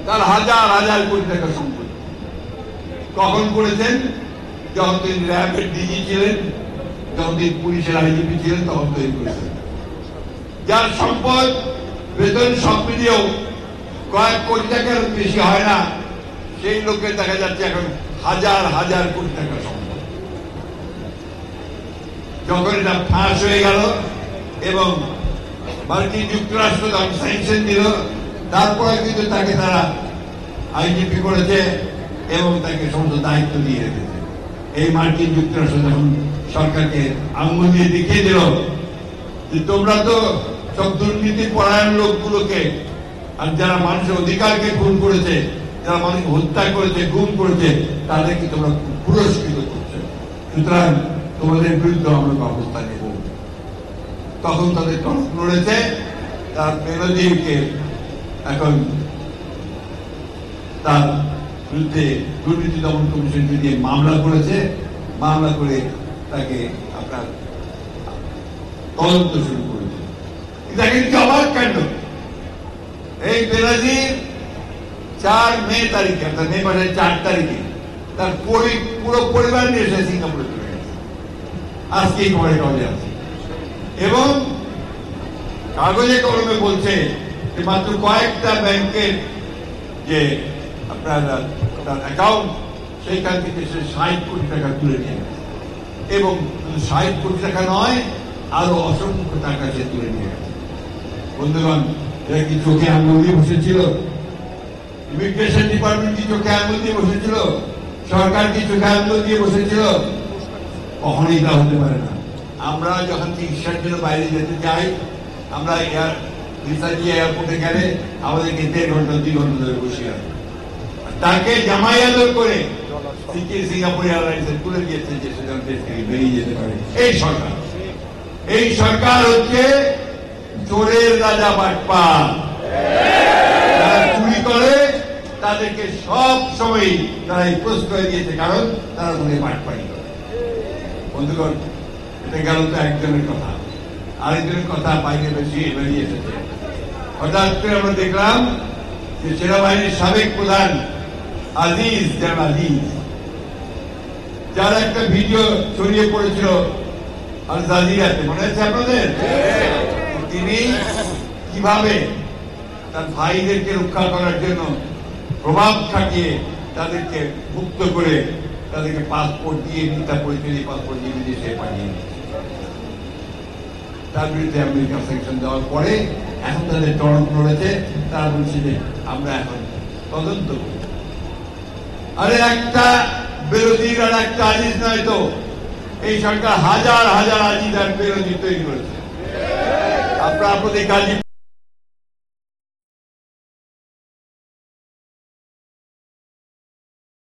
তার হাজার হাজার কোটি টাকা সম্পত্তি। কখন করেছেন? যখন তিনি র্যাবের ডিজি ছিলেন, যখন তিনি পুলিশের আইজিপি ছিলেন, তখন তৈরি করেছেন। যার সম্পদ বেতন সব মিলিয়েও কয়েক কোটি টাকার বেশি হয় না, সেই লোকের দেখা যাচ্ছে এখন হাজার হাজার কোটি টাকা সম্পদ। যখন এটা ফাঁস হয়ে গেল এবং মার্কিন যুক্তরাষ্ট্র যখন স্যাংশন দিল, তারপরে কিন্তু তাকে তারা আইজিপি করেছে এবং তাকে সমস্ত দায়িত্ব দিয়ে রেখেছে। এই মার্কিন যুক্তরাষ্ট্র যখন সরকারকে আঙুল দিয়ে দেখিয়ে দিল যে তোমরা তো সব দুর্নীতি পরায়ণ লোকগুলোকে, আর যারা মানুষের অধিকারকে খুন করেছে, যারা মানুষকে হত্যা করেছে, গুম করেছে, তাদেরকে তোমরা পুরস্কৃত করছো, সুতরাং তোমাদের বিরুদ্ধে আমরা ব্যবস্থা নেব। তখন তাদের টনক নড়েছে, তার বেনজিরকে এখন তার বিরুদ্ধে দুর্নীতি দমন কমিশন দিয়ে মামলা করেছে, মামলা করে তাকে আপনার তদন্ত শুরু করেছে। দেখেন কি অবাক কাণ্ড! এই বেনজির 4 মে তারিখে, অর্থাৎ মে মাসের 4 তারিখে তার পুরো পরিবার নিয়ে এসে সিঙ্গাপুরে চলে গেছে। আজকে এই খবরে কাগজে আছে এবং কাগজে কলমে বলছে যে মাত্র কয়েকটা ব্যাংকের যে আপনার তার অ্যাকাউন্ট, সেইখান থেকে সে 60 কোটি টাকা তুলে নিয়ে গেছে এবং 60 কোটি টাকা নয়, আরো অসংখ্য টাকা সে তুলে নিয়ে গেছে। বন্ধুগণ, এরা কি চোখে আঙুল দিয়ে বসেছিল? ইমিগ্রেশন ডিপার্টমেন্ট কি চোখে আঙুল দিয়ে বসেছিল? সরকার কি চোখে আঙুল দিয়ে বসেছিল? কখনই তা হতে পারে না। আমরা যখন চিকিৎসার জন্য বাইরে যেতে চাই, আমরা ভিসা দিয়ে এয়ারপোর্টে গেলে আমাদেরকে 1.5 ঘন্টা 2 ঘন্টা ধরে বসে আছে। তাকে জামাই আদর করে সিঙ্গাপুর এয়ারলাইন্স তুলে দিয়েছে যে সেখান থেকে বেরিয়ে যেতে পারে এই সরকার হচ্ছে চোরের রাজা বাটপার। যারা চুরি করে তাদেরকে সব সময় তারা প্রশ্রয় দিয়েছে, কারণ তারা তাদের বাটপারি করে। বন্ধুগণ, এটা গেল তো একজনের কথা, আরেকজনের কথা বাইরে বেরিয়ে এসেছে। হঠাৎ করে আমরা দেখলাম যে সেনাবাহিনীর সাবেক প্রধান আজিজ, যার একটা ভিডিও ছড়িয়ে পড়েছিল আল জাজিরাতে, মনে আছে আপনাদের? তিনি কিভাবে তার ভাইদেরকে রক্ষা করার জন্য প্রভাব খাটিয়ে তাদেরকে মুক্ত করে তাদেরকে পাসপোর্ট দিয়ে, মিথ্যা পরিচয় পাসপোর্ট দিয়ে বিদেশে পাঠিয়ে দিয়েছে। তার বিরুদ্ধে আমেরিকা স্যাংশন দেওয়ার পরে এখন তাদের টনক নড়েছে, তারা বলছে যে আমরা এখন তদন্ত করি। আরে একটা বিরোধীর আর একটা আজিজ নয় তো, এই সরকার হাজার হাজার আজিজ আর বিরোধী তৈরি করেছে। আপনাদের কাজী